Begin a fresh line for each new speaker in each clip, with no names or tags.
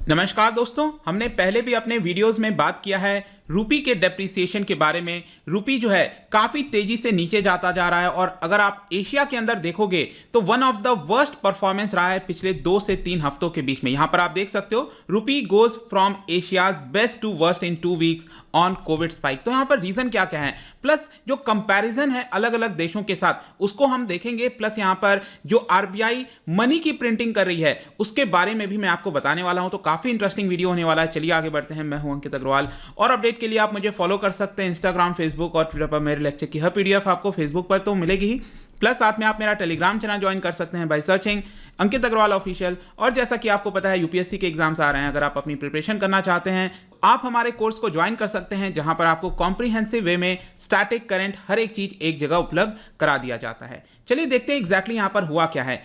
नमस्कार दोस्तों, हमने पहले भी अपने वीडियोस में बात किया है रूपी के डेप्रिसिएशन के बारे में। रूपी जो है काफ़ी तेज़ी से नीचे जाता जा रहा है और अगर आप एशिया के अंदर देखोगे तो one of the worst performance रहा है पिछले 2 से 3 हफ्तों के बीच में। यहाँ पर आप देख सकते हो rupee goes from Asia's best to worst in 2 weeks on Covid spike. तो यहाँ पर रीज़न क्या क्या है, प्लस जो कंपैरिजन है अलग अलग देशों के साथ उसको हम देखेंगे, प्लस यहाँ पर जो आरबीआई मनी की प्रिंटिंग कर रही है उसके बारे में भी मैं आपको बताने वाला हूँ। तो काफ़ी इंटरेस्टिंग वीडियो होने वाला है। चलिए आगे बढ़ते हैं। मैं हूँ अंकित अग्रवाल और अपडेट के लिए आप मुझे फॉलो कर सकते हैं इंस्टाग्राम, फेसबुक और ट्विटर पर। मेरे लेक्चर की हर पीडीएफ आपको फेसबुक पर तो मिलेगी ही, प्लस साथ में आप मेरा टेलीग्राम चैनल ज्वाइन कर सकते हैं by searching Ankit Agrawal official. और जैसा कि आपको पता है यूपीएससी के एग्जाम्स आ रहे हैं, अगर आप अपनी प्रिपरेशन करना चाहते हैं आप हमारे कोर्स को ज्वाइन कर सकते हैं, जहां पर आपको कॉम्प्रिहेंसिव वे में स्टैटिक, करंट हर एक चीज एक जगह उपलब्ध करा दिया जाता है। चलिए देखते हैं एग्जैक्टली यहां पर हुआ क्या है।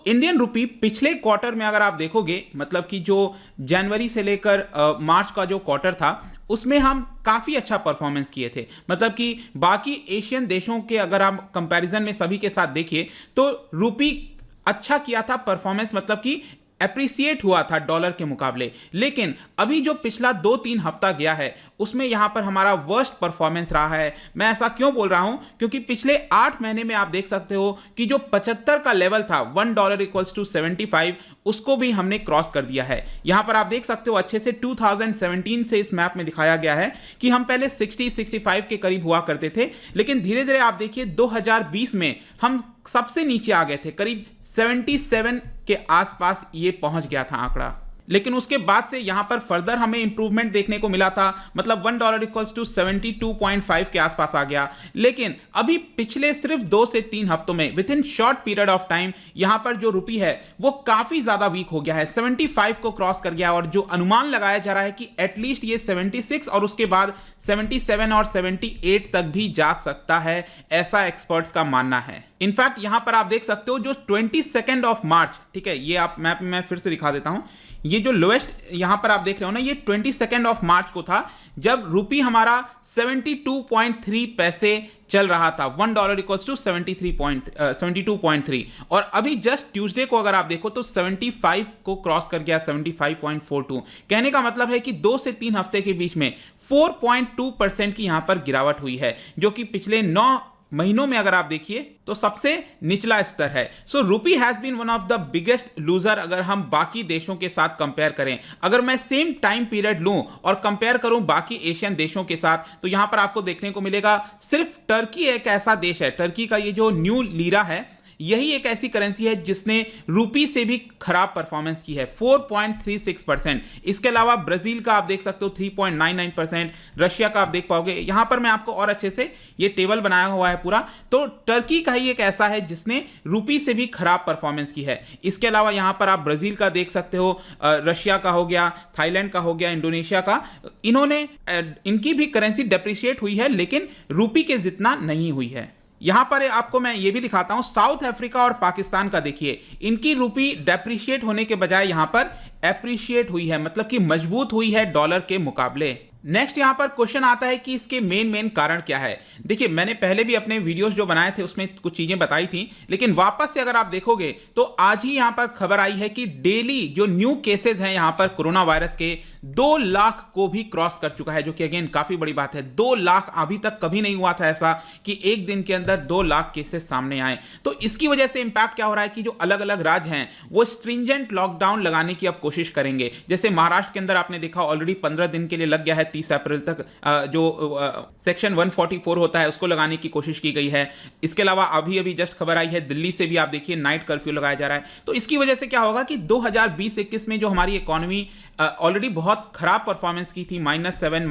इंडियन रुपी पिछले क्वार्टर में अगर आप देखोगे, मतलब कि जो जनवरी से लेकर मार्च का जो क्वार्टर था उसमें हम काफ़ी अच्छा परफॉर्मेंस किए थे। मतलब कि बाकी एशियन देशों के अगर आप कंपैरिजन में सभी के साथ देखिए तो रूपी अच्छा किया था परफॉर्मेंस, मतलब कि एप्रिसिएट हुआ था डॉलर के मुकाबले। लेकिन अभी जो पिछला 2-3 हफ्ता गया है उसमें यहां पर हमारा वर्स्ट परफॉर्मेंस रहा है। मैं ऐसा क्यों बोल रहा हूं, क्योंकि पिछले 8 महीने में आप देख सकते हो कि जो 75 का लेवल था $1 इक्वल्स टू 75, उसको भी हमने क्रॉस कर दिया है। यहां पर आप देख सकते हो अच्छे से 2017 से इस मैप में दिखाया गया है कि हम पहले 60-65 के करीब हुआ करते थे, लेकिन धीरे धीरे आप देखिए 2020 में हम सबसे नीचे आ गए थे, करीब 77 के आसपास ये पहुंच गया था आंकड़ा। लेकिन उसके बाद से यहां पर फर्दर हमें इंप्रूवमेंट देखने को मिला था, मतलब $1 इक्वल्स टू 72.5 के आसपास आ गया। लेकिन अभी पिछले सिर्फ 2 से 3 हफ्तों में with in short period of time यहां पर जो रुपी है वो काफी ज्यादा वीक हो गया है, 75 को क्रॉस कर गया और जो अनुमान लगाया जा रहा है कि एटलीस्ट ये 76 और उसके बाद 77 और 78 तक भी जा सकता है, ऐसा एक्सपर्ट्स का मानना है। इनफैक्ट यहां पर आप देख सकते हो जो 22 ऑफ मार्च, ठीक है, ये आप मैप में मैं फिर से दिखा देता हूं। ये जो लोएस्ट यहां पर आप देख रहे हो ना, ये 22 ऑफ मार्च को था जब रुपी हमारा 72.3 पैसे चल रहा था। $1 इक्वल्स टू 72.3 और अभी जस्ट ट्यूसडे को अगर आप देखो तो 75 को क्रॉस कर गया, 75.42। कहने का मतलब है कि 2 से 3 हफ्ते के बीच में 4.2% की यहां पर गिरावट हुई है, जो कि पिछले 9 महीनों में अगर आप देखिए तो सबसे निचला स्तर है। Rupee has been one of the biggest loser अगर हम बाकी देशों के साथ कंपेयर करें। अगर मैं सेम टाइम पीरियड लूं और कंपेयर करूं बाकी एशियन देशों के साथ तो यहां पर आपको देखने को मिलेगा सिर्फ टर्की एक ऐसा देश है, टर्की का ये जो न्यू लीरा है यही एक ऐसी करेंसी है जिसने रूपी से भी खराब परफॉर्मेंस की है, 4.36%। इसके अलावा ब्राजील का आप देख सकते हो 3.99%, रशिया का आप देख पाओगे। यहां पर मैं आपको और अच्छे से ये टेबल बनाया हुआ है पूरा, तो टर्की का ही एक ऐसा है जिसने रूपी से भी खराब परफॉर्मेंस की है। इसके अलावा यहां पर आप ब्राजील का देख सकते हो, रशिया का हो गया, थाईलैंड का हो गया, इंडोनेशिया का, इनकी भी करेंसी डेप्रिशिएट हुई है लेकिन रूपी के जितना नहीं हुई है। यहां पर आपको मैं ये भी दिखाता हूं, साउथ अफ्रीका और पाकिस्तान का देखिए, इनकी रूपी डेप्रिशिएट होने के बजाय यहां पर एप्रिशिएट हुई है, मतलब कि मजबूत हुई है डॉलर के मुकाबले। नेक्स्ट यहां पर क्वेश्चन आता है कि इसके मेन कारण क्या है। देखिए मैंने पहले भी अपने वीडियोस जो बनाए थे उसमें कुछ चीजें बताई थी, लेकिन वापस से अगर आप देखोगे तो आज ही यहां पर खबर आई है कि डेली जो न्यू केसेस हैं यहां पर कोरोना वायरस के 2 लाख को भी क्रॉस कर चुका है, जो कि अगेन काफी बड़ी बात है। 2 लाख अभी तक कभी नहीं हुआ था ऐसा कि एक दिन के अंदर 2 लाख केसेस सामने आए। तो इसकी वजह से इंपैक्ट क्या हो रहा है कि जो अलग अलग राज्य हैं वो स्ट्रिंजेंट लॉकडाउन लगाने की अब कोशिश करेंगे। जैसे महाराष्ट्र के अंदर आपने देखा ऑलरेडी 15 दिन के लिए लग गया है, 30 अप्रैल तक जो सेक्शन 144 होता है उसको लगाने की कोशिश की गई है। इसके अलावा अभी जस्ट खबर आई है दिल्ली से भी आप देखिए नाइट कर्फ्यू लगाया जा रहा है। तो इसकी वजह से क्या होगा कि 2020-21 में जो हमारी इकोनॉमी ऑलरेडी बहुत खराब परफॉर्मेंस की थी, -7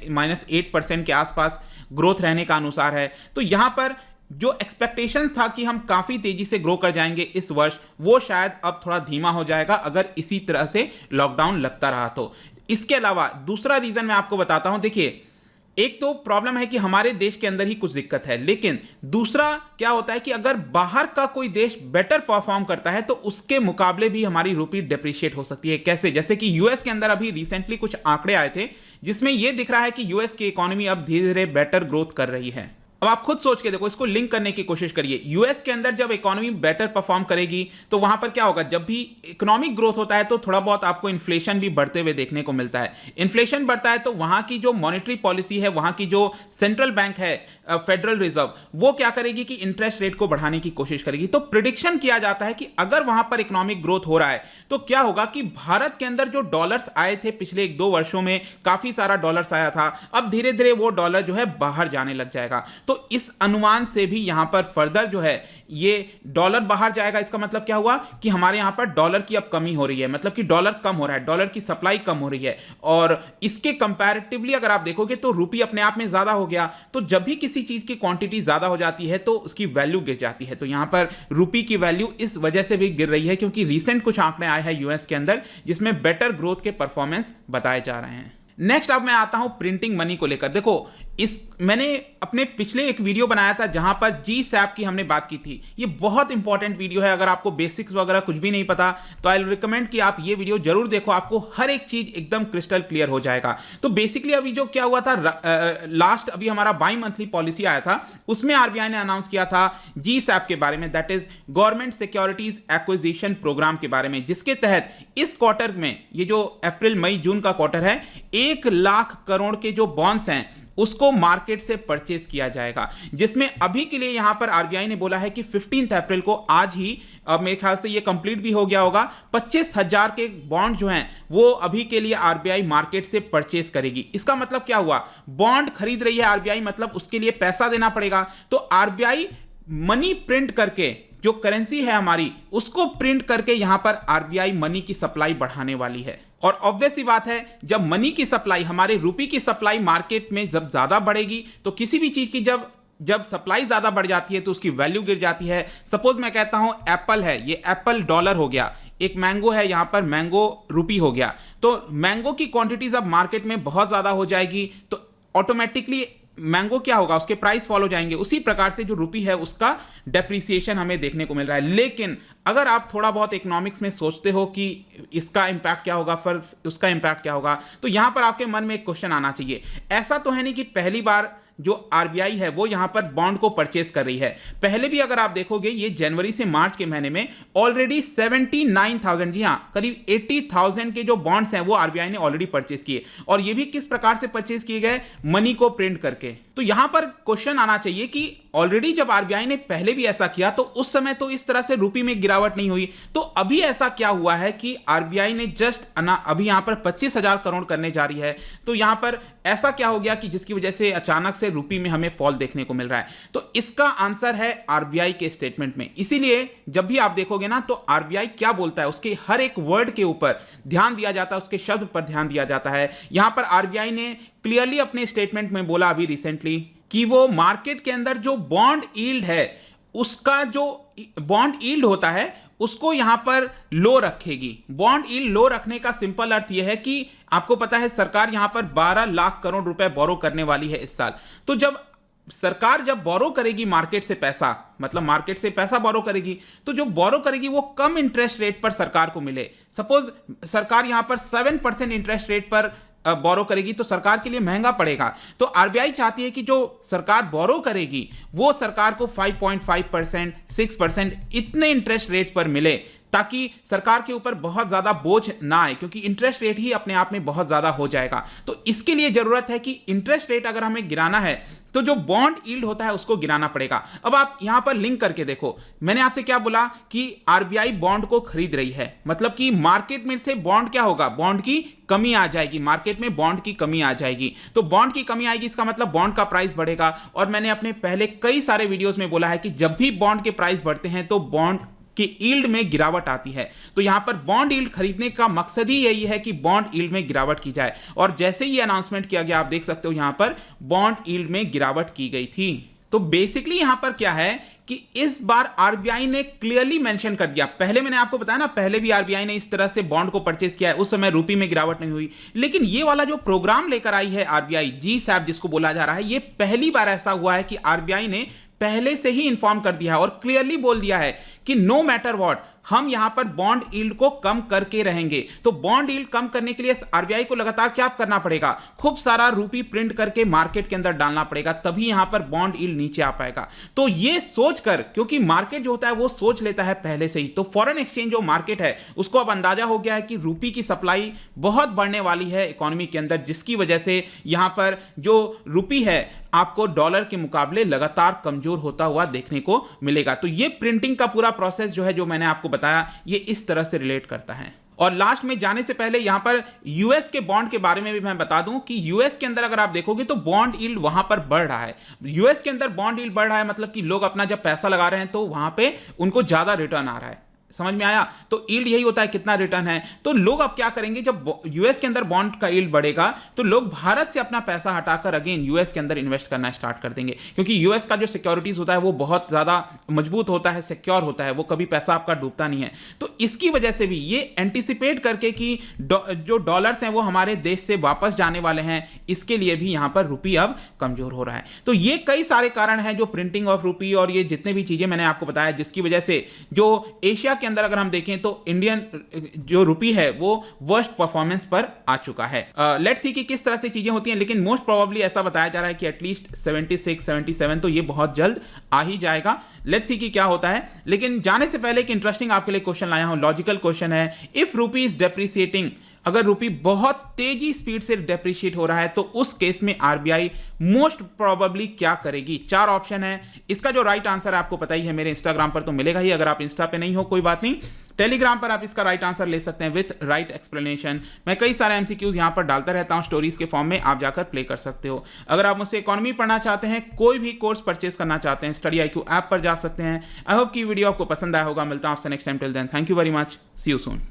-8% के आसपास ग्रोथ रहने का अनुसार है, तो यहां पर जो एक्सपेक्टेशन था कि हम काफी तेजी से ग्रो कर जाएंगे इस वर्ष, वो शायद अब थोड़ा धीमा हो जाएगा अगर इसी तरह से लॉकडाउन लगता रहा तो। इसके अलावा दूसरा रीजन मैं आपको बताता हूं। देखिए एक तो प्रॉब्लम है कि हमारे देश के अंदर ही कुछ दिक्कत है, लेकिन दूसरा क्या होता है कि अगर बाहर का कोई देश बेटर परफॉर्म करता है तो उसके मुकाबले भी हमारी रूपी डेप्रिशिएट हो सकती है। कैसे? जैसे कि यूएस के अंदर अभी रिसेंटली कुछ आंकड़े आए थे जिसमें यह दिख रहा है कि यूएस की इकोनॉमी अब धीरे धीरे बेटर ग्रोथ कर रही है। अब आप खुद सोच के देखो, इसको लिंक करने की कोशिश करिए। यूएस के अंदर जब इकोनॉमी बेटर परफॉर्म करेगी तो वहां पर क्या होगा, जब भी इकोनॉमिक ग्रोथ होता है तो थोड़ा बहुत आपको इन्फ्लेशन भी बढ़ते हुए देखने को मिलता है। इन्फ्लेशन बढ़ता है तो वहां की जो मॉनेटरी पॉलिसी है, वहां की जो सेंट्रल बैंक है फेडरल रिजर्व, वो क्या करेगी कि इंटरेस्ट रेट को बढ़ाने की कोशिश करेगी। तो प्रिडिक्शन किया जाता है कि अगर वहां पर इकोनॉमिक ग्रोथ हो रहा है तो क्या होगा कि भारत के अंदर जो डॉलर्स आए थे पिछले 1-2 वर्षों में, काफी सारा डॉलर्स आया था, अब धीरे धीरे वो डॉलर जो है बाहर जाने लग जाएगा। तो इस अनुमान से भी यहां पर फर्दर जो है ये डॉलर बाहर जाएगा। इसका मतलब क्या हुआ कि हमारे यहां पर डॉलर की अब कमी हो रही है, मतलब कि डॉलर कम हो रहा है, डॉलर की सप्लाई कम हो रही है। और इसके कंपैरेटिवली अगर आप देखोगे तो रूपी अपने आप में ज्यादा हो गया। तो जब भी किसी चीज की क्वांटिटी ज्यादा हो जाती है तो उसकी वैल्यू गिर जाती है। तो यहां पर रूपी की वैल्यू इस वजह से भी गिर रही है क्योंकि रिसेंट कुछ आंकड़े आए हैं यूएस के अंदर जिसमें बेटर ग्रोथ के परफॉर्मेंस बताए जा रहे हैं। नेक्स्ट अब मैं आता हूं प्रिंटिंग मनी को लेकर। देखो, इस मैंने अपने पिछले एक वीडियो बनाया था जहां पर GSAP की हमने बात की थी। ये बहुत इंपॉर्टेंट वीडियो है। अगर आपको बेसिक्स वगैरह कुछ भी नहीं पता तो आई रिकमेंड कि आप ये वीडियो जरूर देखो, आपको हर एक चीज एकदम क्रिस्टल क्लियर हो जाएगा। तो बेसिकली अभी जो क्या हुआ था, लास्ट अभी हमारा बाई मंथली पॉलिसी आया था, उसमें आरबीआई ने अनाउंस किया था GSAP के बारे में, that is government securities acquisition program के बारे में, जिसके तहत इस क्वार्टर में, ये जो अप्रैल मई जून का क्वार्टर है, 1 लाख करोड़ के जो बॉन्ड्स हैं उसको मार्केट से परचेज किया जाएगा। जिसमें अभी के लिए यहां पर आरबीआई ने बोला है कि 15 अप्रैल को, आज ही, अब मेरे ख्याल से ये कंप्लीट भी हो गया होगा, 25,000 के बॉन्ड जो हैं वो अभी के लिए आरबीआई मार्केट से परचेज करेगी। इसका मतलब क्या हुआ, बॉन्ड खरीद रही है आरबीआई, मतलब उसके लिए पैसा देना पड़ेगा। तो आरबीआई मनी प्रिंट करके, जो करेंसी है हमारी, उसको प्रिंट करके यहां पर आरबीआई मनी की सप्लाई बढ़ाने वाली है। और ऑब्वियस सी बात है, जब मनी की सप्लाई, हमारे रुपये की सप्लाई मार्केट में जब ज्यादा बढ़ेगी तो किसी भी चीज की जब सप्लाई ज्यादा बढ़ जाती है तो उसकी वैल्यू गिर जाती है। सपोज मैं कहता हूं एप्पल है, ये एप्पल डॉलर हो गया, एक मैंगो है, यहां पर मैंगो रुपी हो गया। तो मैंगो की क्वांटिटीज अब मार्केट में बहुत ज्यादा हो जाएगी तो ऑटोमेटिकली मैंगो क्या होगा, उसके प्राइस फॉलो जाएंगे। उसी प्रकार से जो रुपी है उसका डेप्रिसिएशन हमें देखने को मिल रहा है। लेकिन अगर आप थोड़ा बहुत इकोनॉमिक्स में सोचते हो कि इसका इंपैक्ट क्या होगा, फिर उसका इंपैक्ट क्या होगा, तो यहां पर आपके मन में एक क्वेश्चन आना चाहिए। ऐसा तो है नहीं कि पहली बार जो आरबीआई है वो यहां पर बॉन्ड को परचेज कर रही है। पहले भी अगर आप देखोगे, ये जनवरी से मार्च के महीने में ऑलरेडी 79,000, जी हां, करीब 80,000 के जो बॉन्ड्स हैं वो आरबीआई ने ऑलरेडी परचेज किए। और ये भी किस प्रकार से परचेज किए गए, मनी को प्रिंट करके। तो यहां पर क्वेश्चन आना चाहिए कि ऑलरेडी जब आरबीआई ने पहले भी ऐसा किया तो उस समय तो इस तरह से रुपये में गिरावट नहीं हुई, तो अभी ऐसा क्या हुआ है कि आरबीआई ने जस्ट अभी यहां पर 25,000 करोड़ करने जा रही है। तो यहां पर ऐसा क्या हो गया कि जिसकी वजह से अचानक से रुपये में हमें फॉल देखने को मिल रहा है। तो इसका आंसर है आरबीआई के स्टेटमेंट में। इसीलिए जब भी आप देखोगे ना तो आरबीआई क्या बोलता है उसके हर एक वर्ड के ऊपर ध्यान दिया जाता है, उसके शब्द पर ध्यान दिया जाता है। यहां पर आरबीआई ने क्लियरली अपने स्टेटमेंट में बोला अभी रिसेंटली कि वो मार्केट के अंदर जो बॉन्ड यील्ड है, उसका जो बॉन्ड यील्ड होता है उसको यहां पर लो रखेगी। बॉन्ड यील्ड लो रखने का सिंपल अर्थ यह है कि आपको पता है सरकार यहां पर 12 लाख करोड़ रुपए बोरो करने वाली है इस साल। तो जब सरकार बोरो करेगी मार्केट से पैसा, मतलब मार्केट से पैसा बोरो करेगी, तो जो बोरो करेगी वो कम इंटरेस्ट रेट पर सरकार को मिले। सपोज सरकार यहां पर 7% इंटरेस्ट रेट पर बोरो करेगी तो सरकार के लिए महंगा पड़ेगा। तो आरबीआई चाहती है कि जो सरकार बोरो करेगी वो सरकार को 5.5%, 6% इतने इंटरेस्ट रेट पर मिले, ताकि सरकार के ऊपर बहुत ज्यादा बोझ ना आए, क्योंकि इंटरेस्ट रेट ही अपने आप में बहुत ज्यादा हो जाएगा। तो इसके लिए जरूरत है कि इंटरेस्ट रेट अगर हमें गिराना है तो जो बॉन्ड यील्ड होता है उसको गिराना पड़ेगा। अब आप यहां पर लिंक करके देखो, मैंने आपसे क्या बोला कि आरबीआई बॉन्ड को खरीद रही है, मतलब कि मार्केट में से बॉन्ड क्या होगा, बॉन्ड की कमी आ जाएगी, मार्केट में बॉन्ड की कमी आ जाएगी। तो बॉन्ड की कमी आएगी, इसका मतलब बॉन्ड का प्राइस बढ़ेगा। और मैंने अपने पहले कई सारे वीडियोस में बोला है कि जब भी बॉन्ड के प्राइस बढ़ते हैं तो बॉन्ड कि यील्ड में गिरावट आती है। तो यहां पर बॉन्ड यील्ड खरीदने का मकसद ही यही है कि बॉन्ड यील्ड में गिरावट की जाए। और जैसे ही अनाउंसमेंट किया गया, आप देख सकते हो यहां पर बॉन्ड यील्ड में गिरावट की गई थी। तो बेसिकली यहां पर क्या है कि इस बार आरबीआई ने क्लियरली मेंशन कर दिया, पहले मैंने आपको बताया ना, पहले भी आरबीआई ने इस तरह से बॉन्ड को परचेज किया है, उस समय रुपये में गिरावट नहीं हुई। लेकिन ये वाला जो प्रोग्राम लेकर आई है आरबीआई, GSAP जिसको बोला जा रहा है, ये पहली बार ऐसा हुआ है कि आरबीआई ने पहले से ही इंफॉर्म कर दिया है और क्लियरली बोल दिया है कि नो मैटर व्हाट, हम यहां पर बॉन्ड यील्ड को कम करके रहेंगे। तो बॉन्ड यील्ड कम करने के लिए आरबीआई को लगातार क्या करना पड़ेगा, खूब सारा रूपी प्रिंट करके मार्केट के अंदर डालना पड़ेगा, तभी यहां पर बॉन्ड यील्ड नीचे आ पाएगा। तो ये सोचकर, क्योंकि मार्केट जो होता है वो सोच लेता है पहले से ही, तो फॉरेन एक्सचेंज जो मार्केट है उसको अब अंदाजा हो गया है कि रूपी की सप्लाई बहुत बढ़ने वाली है इकोनॉमी के अंदर, जिसकी वजह से यहां पर जो रूपी है आपको डॉलर के मुकाबले लगातार कमजोर होता हुआ देखने को मिलेगा। तो ये प्रिंटिंग का पूरा प्रोसेस जो है, जो मैंने आपको बताया, ये इस तरह से रिलेट करता है। और लास्ट में जाने से पहले यहां पर यूएस के बॉन्ड के बारे में भी मैं बता दूं कि यूएस के अंदर अगर आप देखोगे तो बॉन्ड यील्ड वहां पर बढ़ रहा है। यूएस के अंदर बॉन्ड यील्ड बढ़ रहा है मतलब कि लोग अपना जब पैसा लगा रहे हैं तो वहां पे उनको ज्यादा रिटर्न आ रहा है। समझ में आया? तो यील्ड यही होता है, कितना रिटर्न है। तो लोग अब क्या करेंगे, जब यूएस के अंदर बॉन्ड का यील्ड बढ़ेगा तो लोग भारत से अपना पैसा हटाकर अगेन यूएस के अंदर इन्वेस्ट करना स्टार्ट कर देंगे, क्योंकि यूएस का जो सिक्योरिटीज होता है वो बहुत ज्यादा मजबूत होता है, सिक्योर होता है, वो कभी पैसा आपका डूबता नहीं है। तो इसकी वजह से भी ये एंटिसिपेट करके कि जो डॉलर्स हैं वो हमारे देश से वापस जाने वाले हैं, इसके लिए भी यहां पर रुपी अब कमजोर हो रहा है। तो ये कई सारे कारण हैं, जो प्रिंटिंग ऑफ रुपी और ये जितने भी चीजें मैंने आपको बताया, जिसकी वजह से जो एशिया के अंदर अगर हम देखें तो इंडियन जो रुपी है वो वर्स्ट परफॉर्मेंस पर आ चुका है। लेट्स सी कि किस तरह से चीजें होती हैं, लेकिन मोस्ट प्रोबेबली ऐसा बताया जा रहा है कि एटलीस्ट 76 77 तो ये बहुत जल्द आ ही जाएगा। लेट्स सी कि क्या होता है। लेकिन जाने से पहले एक इंटरेस्टिंग आपके लिए क्वेश्चन लाया हूं, लॉजिकल क्वेश्चन है। इफ रुपी इज डेप्रिसिएटिंग, अगर रुपी बहुत तेजी स्पीड से डेप्रिशिएट हो रहा है तो उस केस में आरबीआई मोस्ट प्रोबेबली क्या करेगी? 4 ऑप्शन है। इसका जो राइट आंसर आपको पता ही है, मेरे इंस्टाग्राम पर तो मिलेगा ही, अगर आप इंस्टा पे नहीं हो कोई बात नहीं, टेलीग्राम पर आप इसका राइट आंसर ले सकते हैं विथ राइट एक्सप्लेनेशन। मैं कई सारे एमसीक्यूज यहां पर डालता रहता हूं स्टोरीज के फॉर्म में, आप जाकर प्ले कर सकते हो। अगर आप मुझसे इकोनॉमी पढ़ना चाहते हैं, कोई भी कोर्स परचेस करना चाहते हैं, स्टडी IQ ऐप पर जा सकते हैं। आई होप कि वीडियो आपको पसंद आया होगा। मिलता हूं आपसे next time. Till then, thank you very much, see you soon.